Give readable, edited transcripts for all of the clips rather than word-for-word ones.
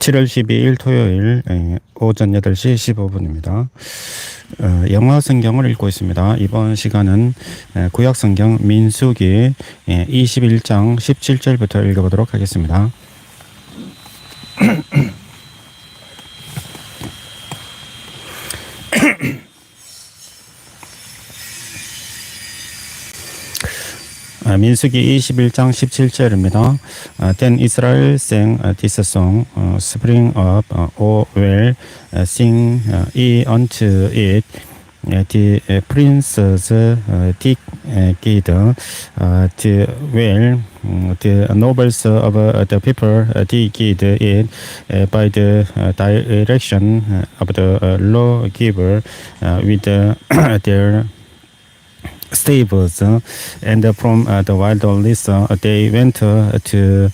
7월 12일 토요일 오전 8시 15분입니다. 영어 성경을 읽고 있습니다. 이번 시간은 구약 성경 민수기 21장 17절부터 읽어보도록 하겠습니다. 민수기 21장 17절입니다. Then Israel sang this song, Spring up, O well, sing ye unto it. The princes dig the well, the nobles of the people dig it by the direction of the lawgiver with their stables, and from the wilderness they went to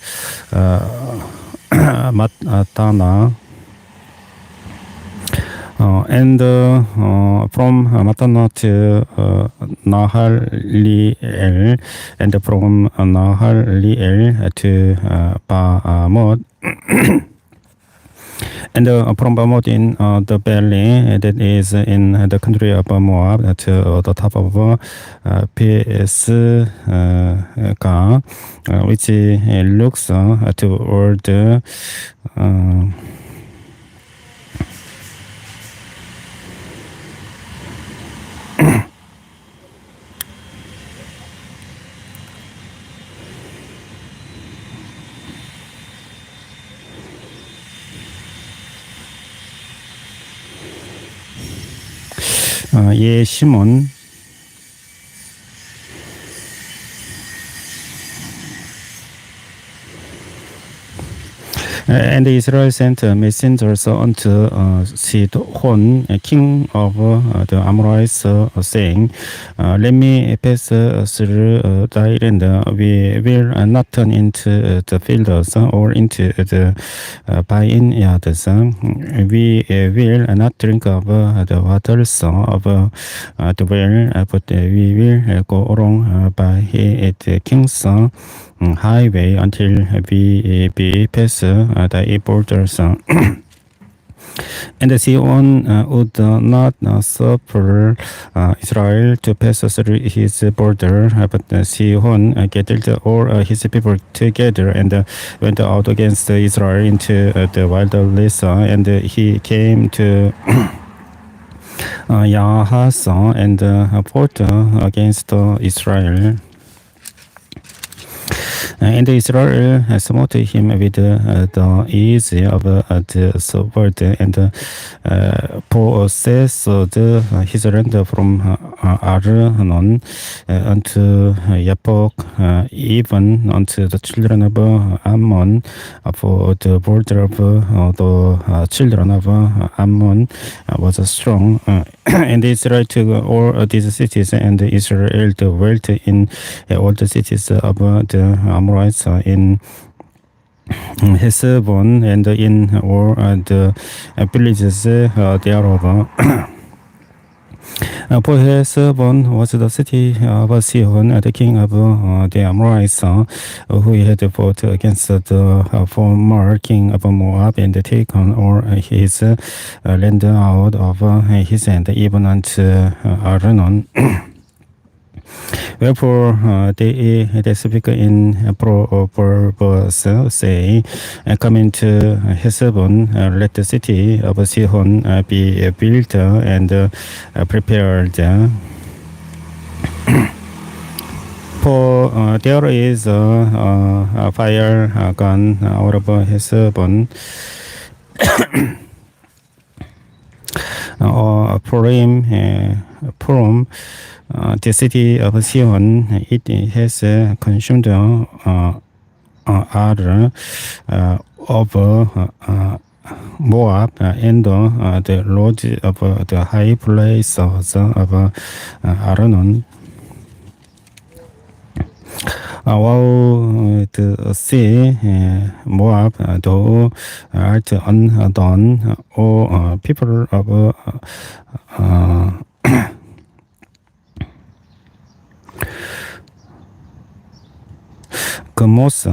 Matana, and from Matana to Nahaliel, and from Nahaliel to Bamoth. And from Bamoth in the valley that is in the country of Moab to the top of Pisgah, which looks toward 시몬. And Israel sent messengers unto Sidon, king of the Amorites, saying, Let me pass through thy land. We will not turn into the fields or into the vineyards. We will not drink of the waters of the well, but we will go along by the king's highway until we pass the borders. And Sihon would not suffer Israel to pass through his border, but Sihon gathered all his people together and went out against Israel into the wilderness, and he came to Yahaz and fought against Israel. And Israel smote him with the ease of the sword and possessed his land from Arnon unto Jabbok, even unto the children of Ammon, for the border of the children of Ammon was strong. And Israel took all these cities, and Israel dwelt in all the cities of the Amorites in Heshbon and in all the villages thereof. For Heshbon was the city of Sihon, the king of the Amorites, who had fought against the former king of Moab and taken all his land out of his hand, even unto Arnon. Wherefore they speak in Proverbs, say, come into Heshbon, let the city of Sihon be built and prepared. For there is a fire gone out of Heshbon, from the city of Sihon, it has consumed other of Moab and the lodge of the high places of Arnon. While the sea, Moab, thou art undone, O people of Gomoth.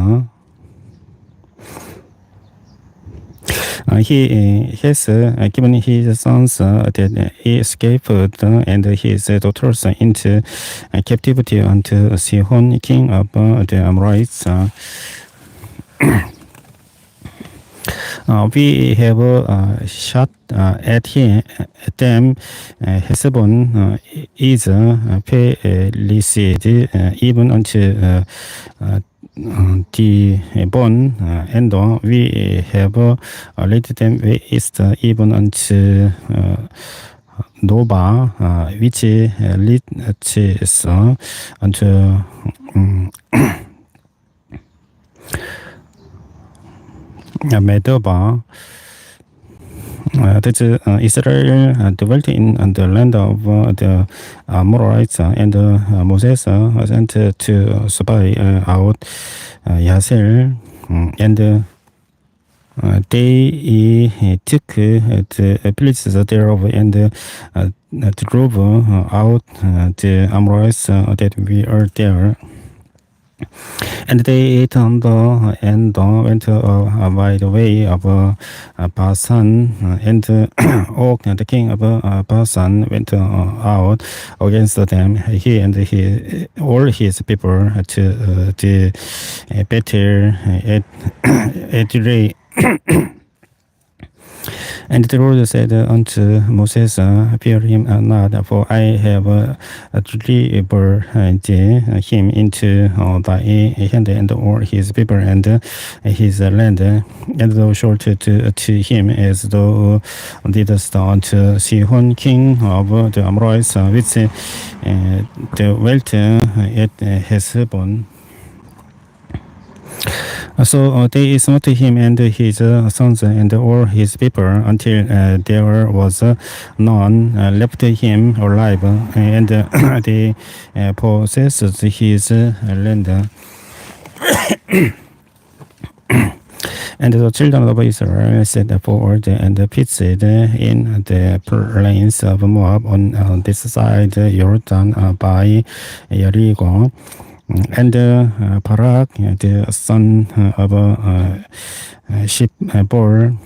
He has given his sons that escaped and his daughters into captivity unto Sihon, king of the Amorites. We have shot at them. Hezebon is Pelicid, even unto the bone, and we have led them east, even unto Nova, which leads unto Medeba. That Israel dwelt in the land of the Amorites, and Moses sent to spy out Yazel, and they took the villages thereof and drove out the Amorites that were there. And they turned and went by the way of Basan, and Og, the king of Basan, went out against them, he and all his people, to the Bethel Edrei. And the Lord said unto Moses, fear him not, for I have delivered him into thy hand, and all his people and his land, and thou shalt to him as thou didst unto Sihon, king of the Amorites, which dwelt at Heshbon. So they smote him and his sons and all his people until there was none left him alive, and they possessed his land. And the children of Israel set forward and pitched in the plains of Moab on this side Jordan by Jericho. And Barak, the son of Shipbor,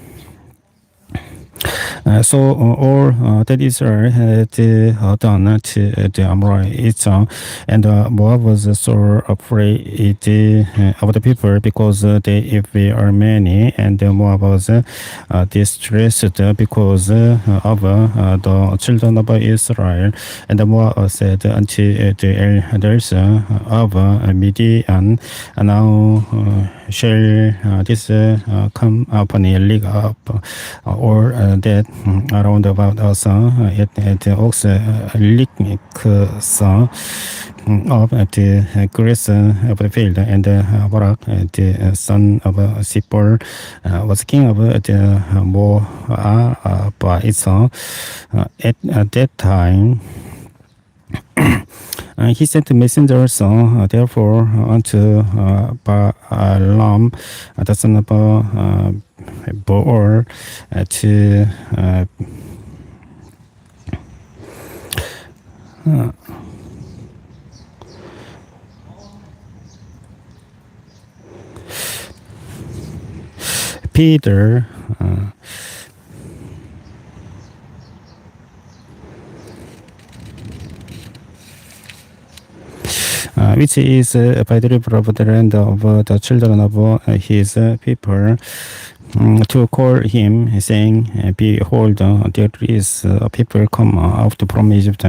so all that Israel had done to the Amorites, and Moab was so afraid of the people because they were many, and Moab was distressed because of the children of Israel. And Moab said unto the elders of Midian, now shall this company lick up or that around about us at ox lick of the grass of the field, and Barak, the son of Zippor, was king of the Moabites at that time. He sent messengers, therefore, unto Balaam, the son of Beor, to Peter, which is by the river of the land of the children of his people, to call him, saying, behold, there is a people come out from Egypt.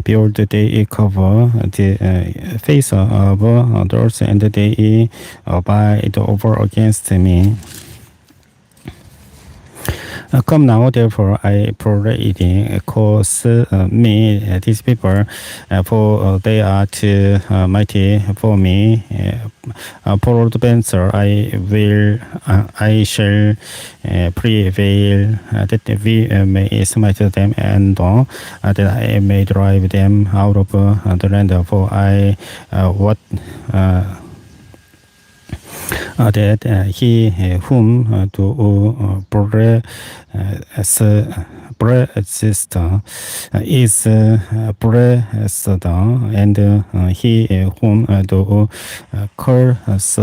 Behold, they cover the face of the earth, and they abide over against me. Come now, therefore, I pray thee, cause me these people, for they are too mighty for me. Peradventure, I shall prevail, that we may smite them, and that I may drive them out of the land. For I what that he whom to persist is blessed, and he whom to curse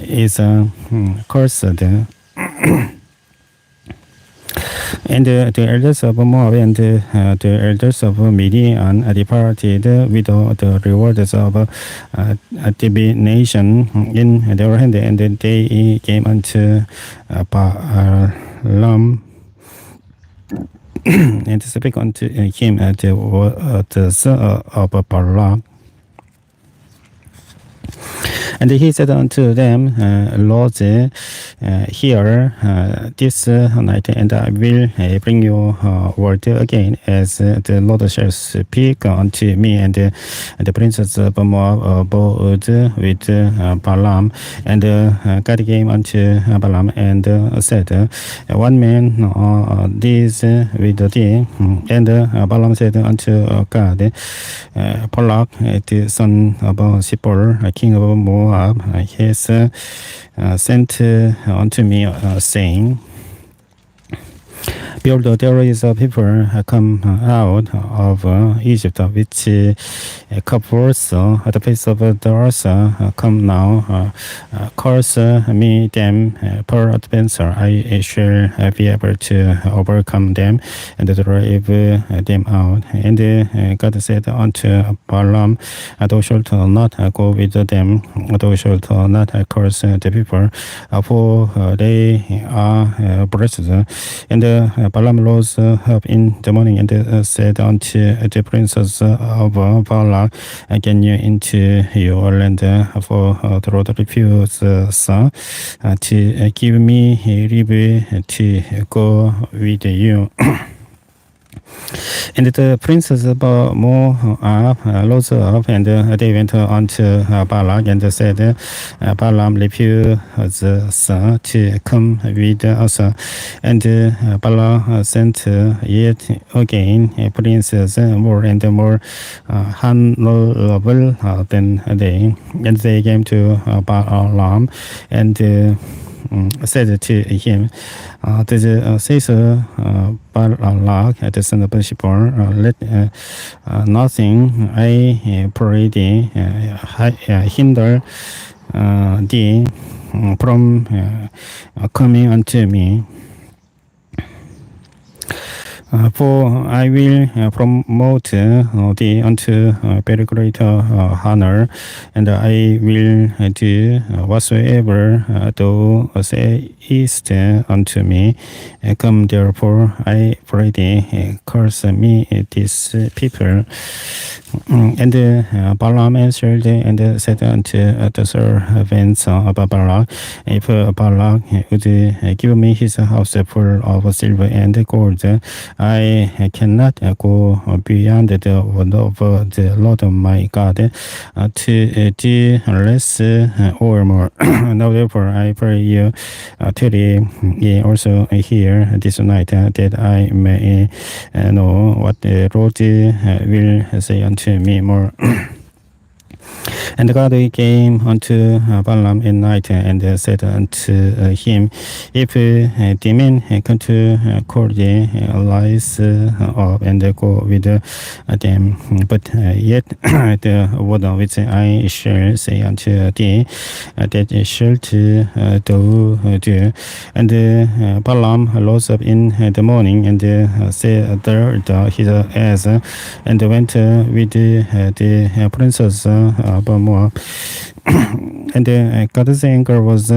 is cursed. And the elders of Moab and the elders of Midian departed with the rewards of divination in their hand, and they came unto Balaam and spake unto him at the waters of Balaam. And he said unto them, Lord, hear this night, and I will bring you word again, as the Lord shall speak unto me. And the princes of Moab bowed with Balaam, and God came unto Balaam and said, one man this with thee. And Balaam said unto God, Balak, the son of Zippor, king of Moab, has sent unto me, saying, Behold, there is a people come out of Egypt, which covers at the face of the earth. Come now, curse me them, peradventure I shall be able to overcome them and drive them out. And God said unto Balaam, thou shalt not go with them, thou shalt not curse the people, for they are blessed. And Balaam rose up in the morning and said unto the princes of Balak, Can you into your land? For the Lord refuses to give me leave to go with you. And the princes of Moab rose up, and they went unto Balak and said, Balaam refuses to come with us. And Balak sent yet again princes more and more honorable than they. And they came to Balaam and said to him, the Caesar Balak, the son of Zippor, let nothing, I pray thee, hinder thee from coming unto me. For I will promote thee unto very great honor, and I will do whatsoever thou sayest unto me. Come therefore, I pray thee, curse me this people. And Balaam answered and said unto the servants of Balak, if Balak would give me his house full of silver and gold, I cannot go beyond the word of the Lord my God to do less or more. Now therefore I pray you tarry ye also here this night, that I may know what the Lord will say unto me more. And God came unto Balaam in night and said unto him, if the men come to call thee, rise up and go with them. But yet the word which I shall say unto thee, that shalt thou do. And Balaam rose up in the morning and saddled his ass and went with the princes of Moab. And God's anger was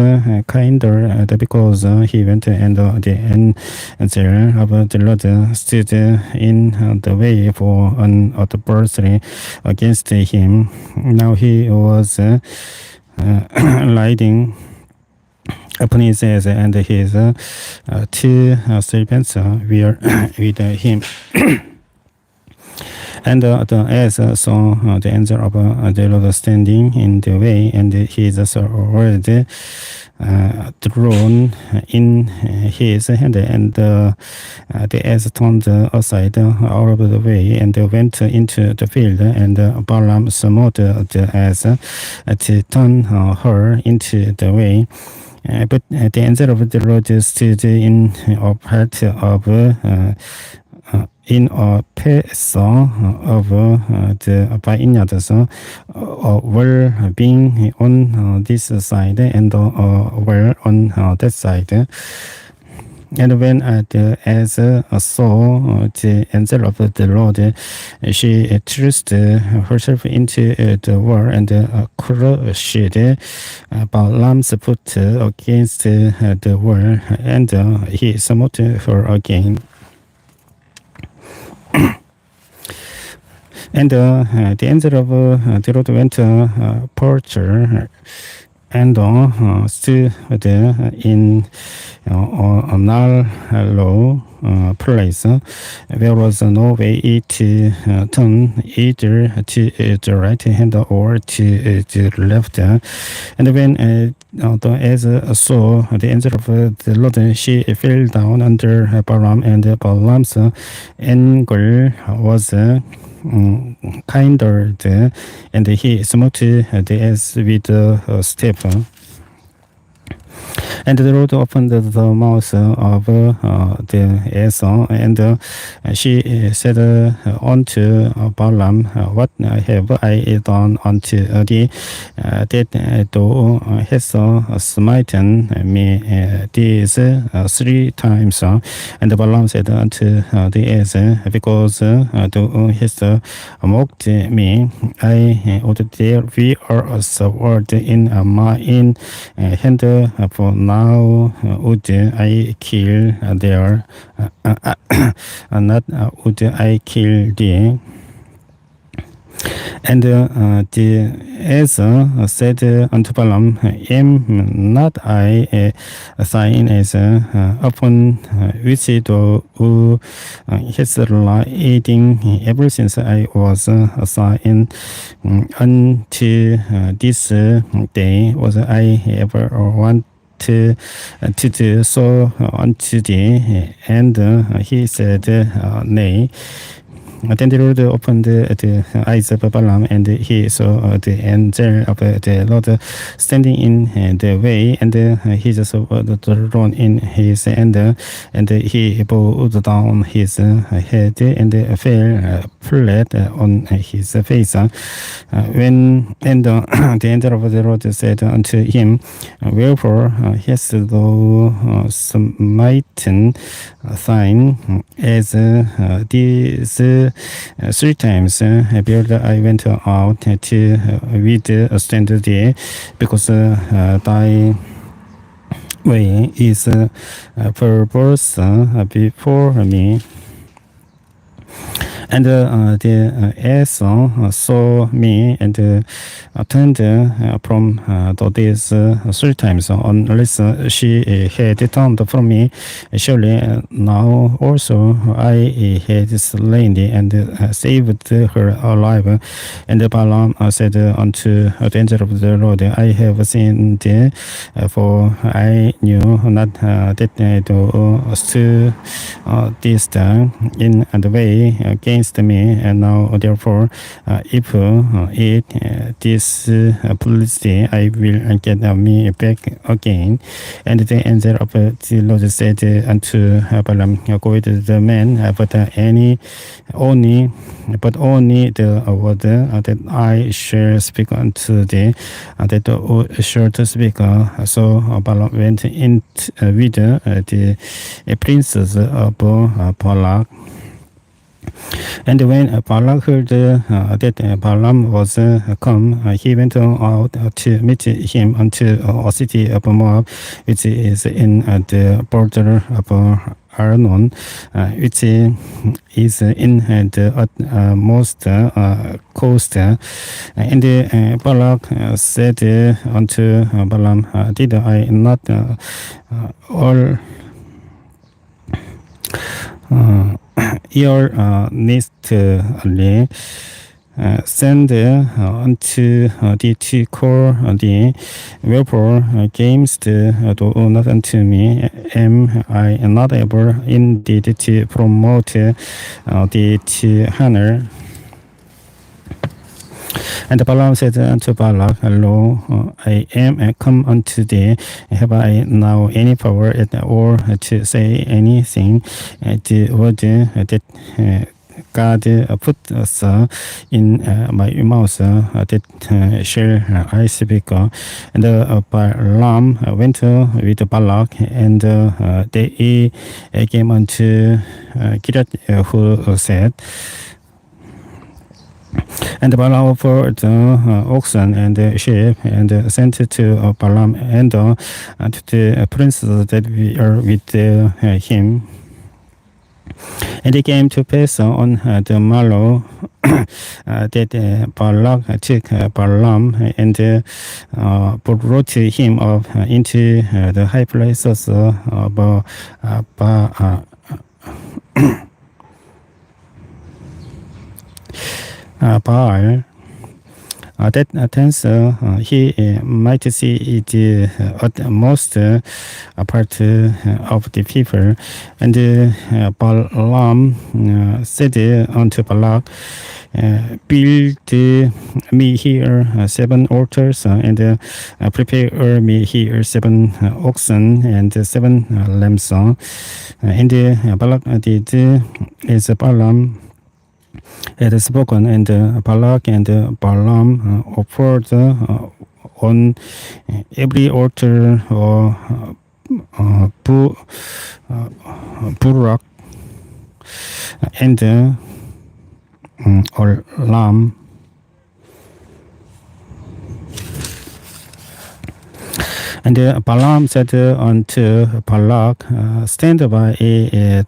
kinder because he went, and the answer of the Lord stood in the way for an adversary against him. Now he was riding upon his ass, and his two servants were with him. And the ass saw the angel of the Lord standing in the way, and his sword thrown in his hand, and the ass turned aside out of the way and went into the field. And Balaam smote the ass to turn her into the way. But the angel of the Lord stood in a part of in a person of the vineyards were being on this side and were on that side. And when as saw the angel of the Lord, she thrust herself into the war and crushed Balaam's foot against the wall, and he smote her again. And the angel of the Lord went Porcher and stood in a narrow place. There was no way to turn either to the right hand or to the left. And when as saw the angel of the Lord, she fell down under Balaam, and Balaam's anger was kinder, and he smote the ass with a staff. And the Lord opened the mouth of the ass, and she said unto Balaam, What have I done unto thee, that thou hast smitten me these 3 times? And Balaam said unto the ass, Because thou hast mocked me, I would there be a sword in my hand, for now would I kill there, not would I kill thee. And the ass said unto Balaam, Am not I thine ass, upon which thou hast riding ever since I was thine? Unto this day was I ever want to do so unto thee? And he said, Nay. Then the Lord opened the eyes of Balaam, and he saw the angel of the Lord standing in the way, and he just thrown in his hand, and he bowed down his head and fell flat on his face. The angel of the Lord said unto him, Wherefore hast thou smitten thine as these 3 times? Behold, I went out to withstand thee, because thy way is perverse before me. And the ass saw me and turned from these 3 times, unless she had turned from me. Surely now also I had slain thee and saved her alive. And Balaam said unto the angel of the Lord, I have seen thee, for I knew not that thou stood this in the way against me, and now therefore if it this please thee, I will get me back again. And the angel of the Lord said unto Balaam, Go with the man, but only the word that I shall speak unto thee, that thou shalt speak. So Balaam went in with the princes of Balak. And when Balak heard that Balaam was come, he went out to meet him unto a city of Moab, which is in the border of Arnon, which is in the utmost coast. And Balak said unto Balaam, Did I not all your earnestly send unto thee to call thee? Wherefore camest thou not unto me? Am I not able indeed to promote thee to honor? And Balaam said unto Balak, Lo, I am come unto thee. Have I now any power at all to say anything? The word that God put us in my mouth, that shall I speak. And Balaam went with Balak, and they came unto Kiriath, who said, and Balaam offered oxen and sheep, and sent it to Balaam and to the princes that were with him. And it came to pass on the morrow that Balak took Balaam and brought him up into the high places of Baal, that thence he might see the utmost part of the people. And Balaam said unto Balak, build me here 7 altars, and prepare me here 7 oxen and 7 lambs. And Balak did as Balaam had spoken, and Balak and Balaam offered on every altar bullock and or lamb. And Balaam said unto Balak, stand by a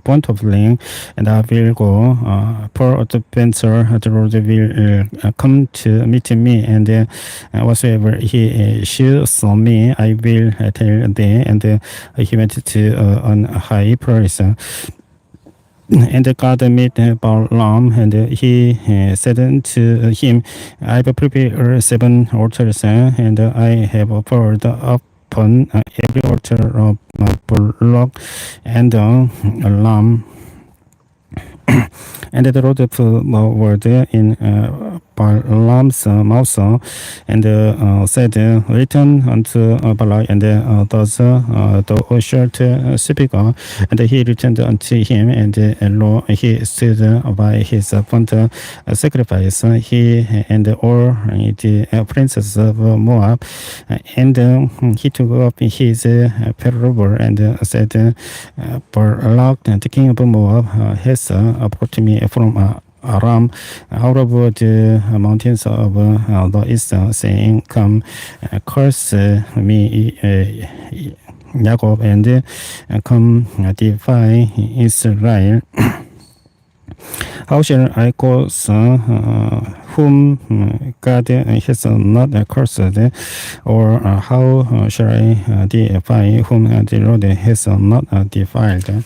point of length, and I will go. Peradventure the Lord will come to meet me, and whatsoever he shows me, I will tell thee. And he went to an high place. And God met Balaam, and he said unto him, I have prepared 7 altars, and I have offered upon every altar of bullock and lamb. And the Lord put word in Balaam's mouth, and said, return unto Balak, and thus thou shalt speak. And he returned unto him, and lo, he stood by his burnt sacrifice, he and all the princes of Moab. And he took up his parable and said, Balak, the king of Moab, has brought me from Aram, out of the mountains of the east, saying, come, curse me, Jacob, and come, defy Israel. How shall I curse whom God has not cursed? Or how shall I defy whom the Lord has not defied?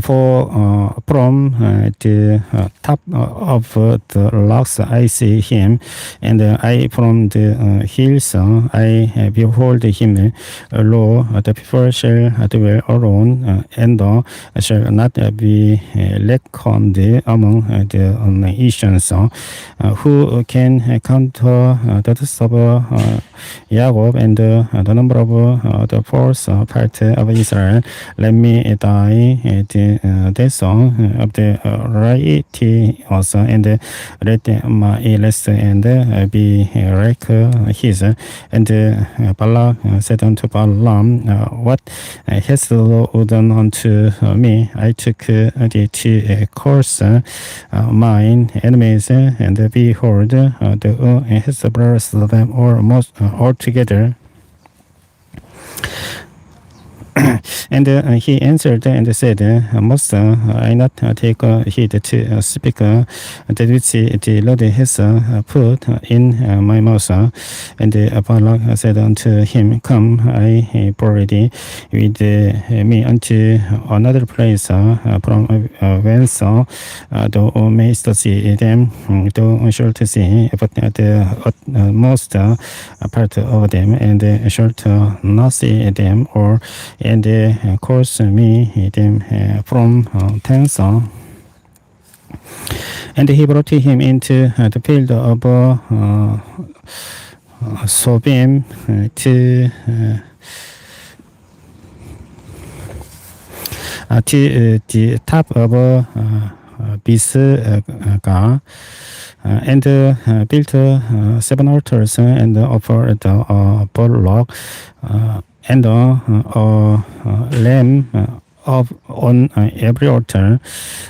For from the top of the rocks I see him, and I from the hills I behold him. Lo, the people shall dwell alone, and shall not be reckoned among the nations. Who can count the dust of Jacob, and the number of the fourth part of Israel? Let me die the song of the righteous, and let my rest and be like his. And Balak said unto Balaam, what hast thou done unto me? I took thee to curse mine enemies, and behold, thou hast blessed them altogether. And he answered and said, must I not take heed to speak that which the Lord has put in my mouth? And Balak said unto him, come, I pray thee, with me unto another place from whence thou mayst see them. Thou shalt see but the utmost part of them, and shalt not see them all. And caused me them from Tensor. And he brought him into the field of Sobim to the top of Bisga, and built 7 altars and offered a bullock and a lamb on every altar.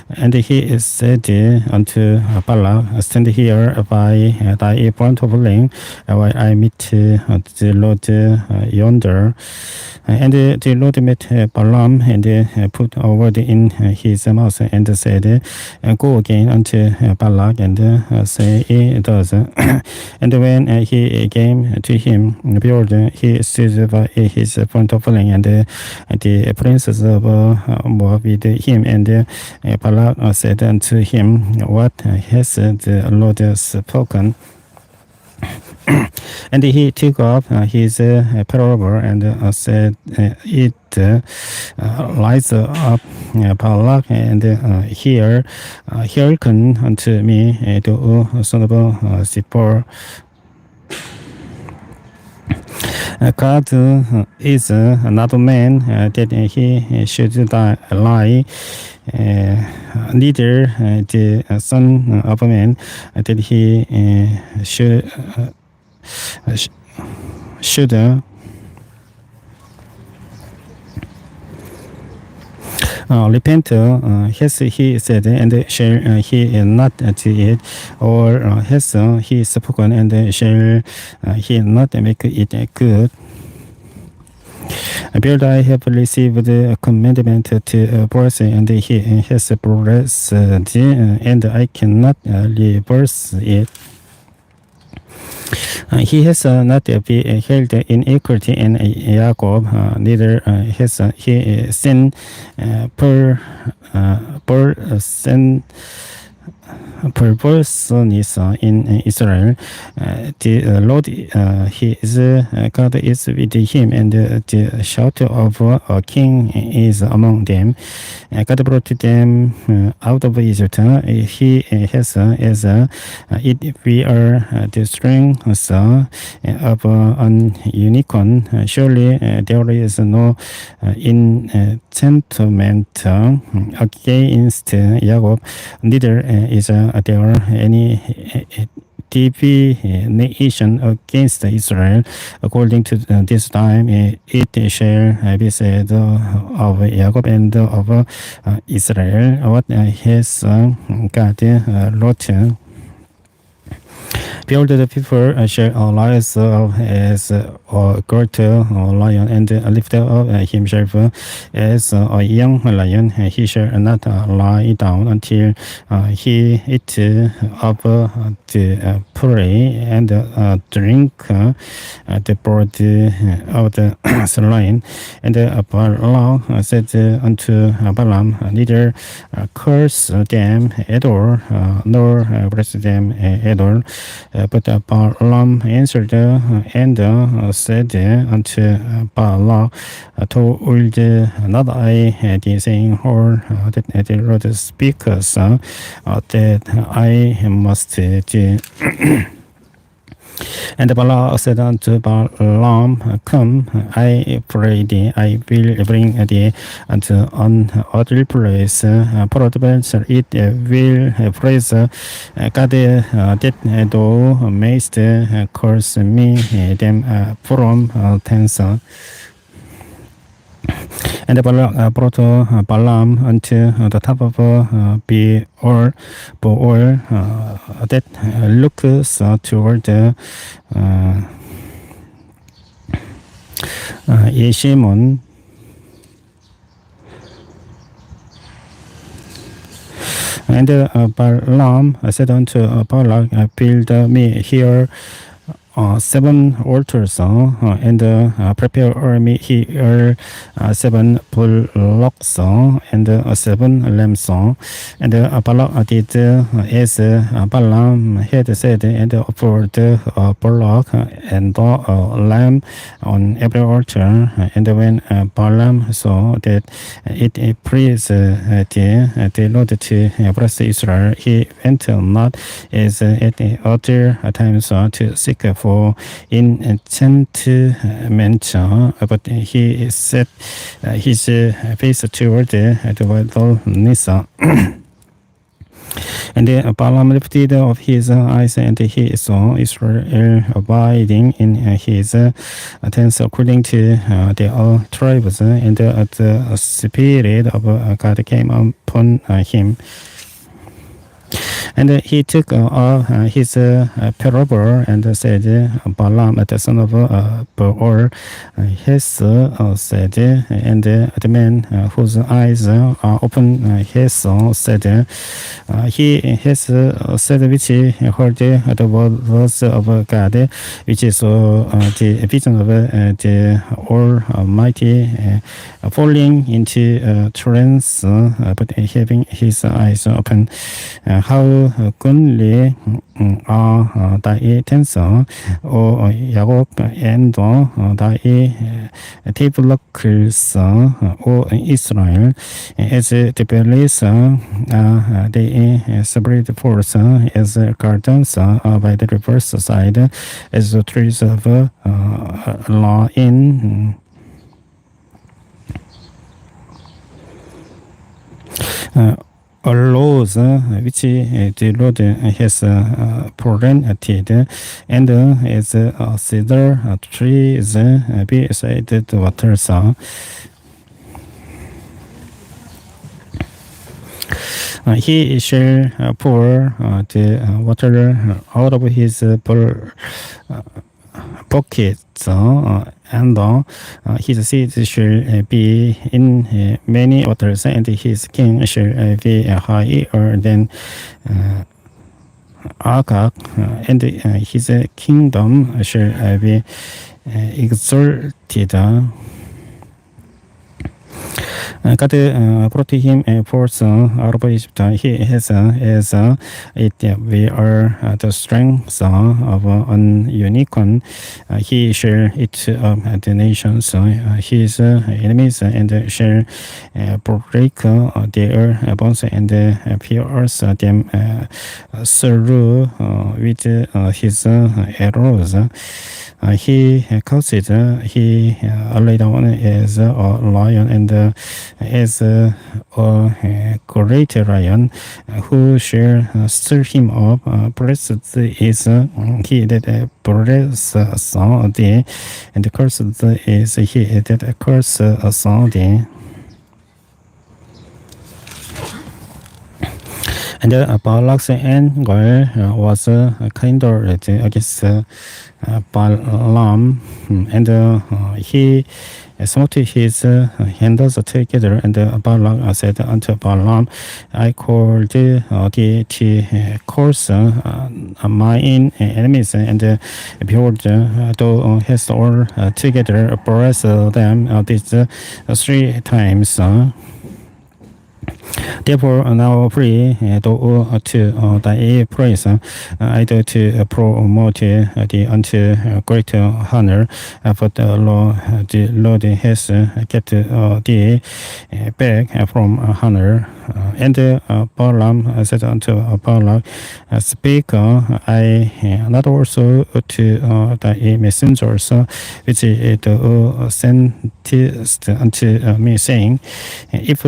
And he said unto Balak, stand here by thy burnt offering while I meet the Lord yonder. And the Lord met Balaam and put a word in his mouth and said, go again unto Balak and say thus. And when he came to him, behold, he stood by his burnt offering, and the princes of Moab with him. And Balak said unto him, what has the Lord spoken? And he took up his parable and said, it lies up Balak, and hearken unto me, thou son of Zippor. God is not a man that he should lie, neither the son of a man that he should repent, has he said, and shall he not do it? Or has he spoken, and shall he not make it good? Behold, I have received a commandment to bless, and he has blessed, and I cannot reverse it. He has not beheld iniquity in Jacob, neither has he seen perverseness in Israel. The Lord, his God is with him, and the shout of a king is among them. God brought them out of Egypt. He has, as it we are the strength of an unicorn. Surely there is no enchantment against Jacob, neither is there any divination against Israel. According to this time, it shall be said of Jacob and of Israel, what has God wrought. Behold, the people shall rise up as a great lion, and lift up himself as a young lion. He shall not lie down until he eat up the prey and drink the blood of the slain. And Balaam said unto Balaam, neither curse them at all, nor bless them at all. But Balaam answered and said unto Balak, told not I the saying, or that the Lord speaks, that I must do. And Balak said unto Balaam, come, I pray thee, I will bring thee unto an other place. Peradventure it will praise God that thou mayst curse me them from Tensor. And Balak brought Balaam unto the top of Beor, that looks toward Yeshimon. And Balaam said unto Balak, build me here seven altars and prepare army here seven bullocks and seven lambs and Balak did as Balaam had said and offered bullock and lamb on every altar and when Balaam saw that it pleased the Lord to bless Israel, he went not as at the other times to seek for enchantment, but he set his face toward the wilderness. And Balaam lifted up his eyes, and he saw Israel abiding in his tents according to their tribes, and the Spirit of God came upon him. And he took his parable and said, Balaam, the son of Beor, has said, and the man whose eyes are open has said, he has said which he heard the words of God, which is the vision of the Almighty falling into trance, but having his eyes open. How goodly are thy tents, O Jacob, and thy tabernacles, O Israel, as the valleys they spread forth as gardens by the river's side, as the trees of law in laws which the Lord has planted, and as cedar trees beside the waters. He shall pour the water out of his pockets, and his seed shall be in many waters, and his king shall be higher than Agag, and his kingdom shall be exalted. God brought him forth out of Egypt. He has as it we are the strength of an unicorn. He shall eat up the nations, his enemies, and shall break their bones and pierce them through with his arrows. He caused he lay down as a lion and as a great lion. Who shall stir him up? Blessed is he that blesses thee, and cursed is he that curses thee. And Balak's anger was kindled against Balaam, and he smote his hands together, and Balak said unto Balaam, I called thee to curse mine enemies, and behold, thou hast all together blessed them these 3 times. Therefore, now pray to thy praise, either to promote thee unto greater honor, for the Lord has kept thee back from honor. And Balaam said unto Balak, Speak I not also to thy messengers, which thou sentest unto me, saying, If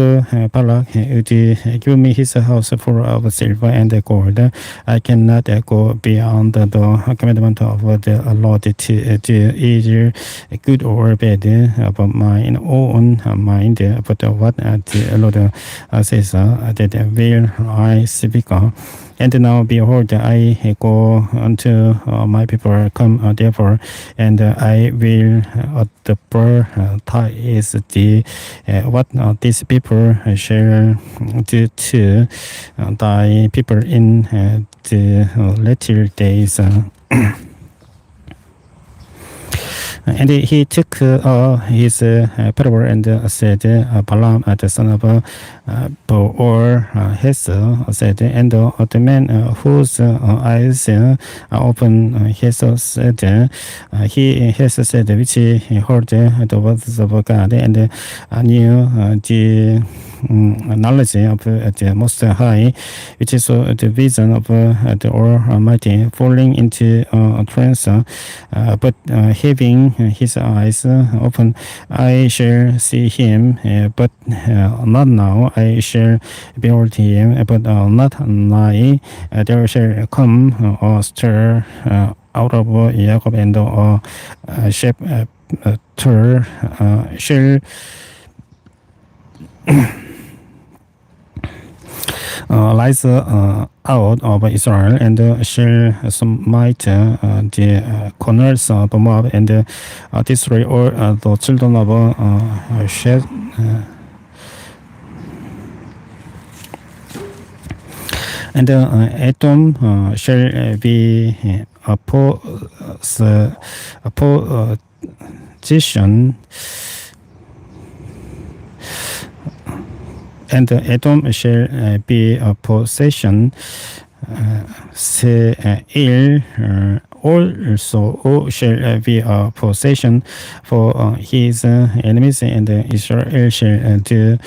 Balak would give me his house full of silver and gold, I cannot go beyond the commandment of the Lord to do either good or bad of mine own mind, but what the Lord says, that will I speak. And now behold, I go unto my people, come therefore, and I will advertise thee what these people shall do to thy people in the latter days. And he took his parable and said, Balaam, the son of Beor, said, and the man whose eyes are open, said, he has said, which he heard the words of God and knew the knowledge of the Most High, which is the vision of the Almighty, falling into a trance, but having his eyes open, I shall see him, but not now. I shall behold him, but not nigh. There shall come a stir out of Jacob, and a shepherd shall rise out of Israel, and shall smite the corners of Moab, and destroy all the children of Shed. And Edom shall be a position, and Edom shall be a possession. Seir also shall be a possession for his enemies, and Israel shall do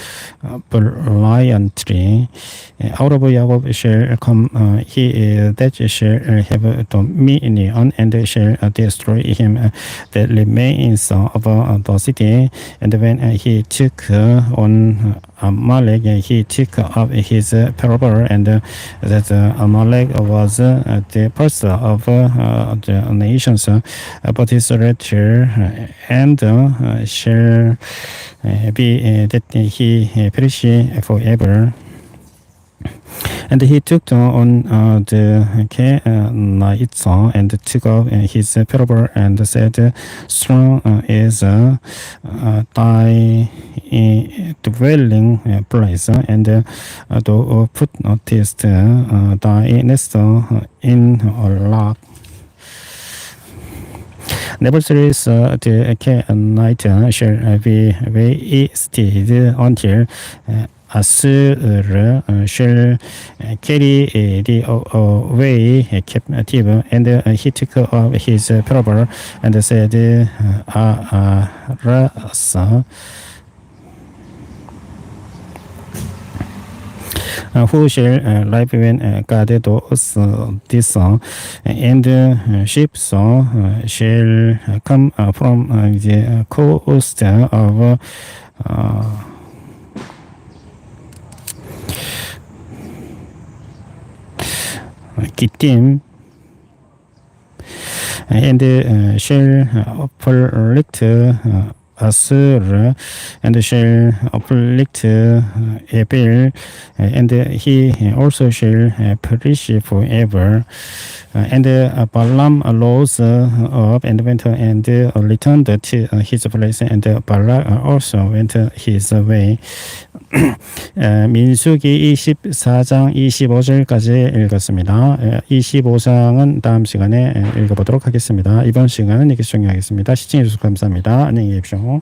valiantly. Out of Jacob shall come he that shall have dominion, and shall destroy him that remains of the city. And when he took on Amalek, he took up his parable, and that Amalek was the first of the nations, but his latter and shall be that he perish forever. And he took on the Canaanites, and took up his parable, and said, strong is thy dwelling place, and thou puttest thy nest in a rock. Nevertheless, the Canaanite shall be wasted until Assur shall carry thee away captive. And he took up his parable, and said, Arasa, who shall live when God does this, and ships shall come from the coast of Kittim, and shall afflict Assur, and shall afflict Abel, and he also shall perish forever. And Balaam rose up and went and returned to his place, and Balak also went his way. 민수기 24장 25절까지 읽었습니다. 25장은 다음 시간에 읽어보도록 하겠습니다. 이번 시간은 이렇게 종료하겠습니다. 시청해주셔서 감사합니다. 안녕히 계십시오.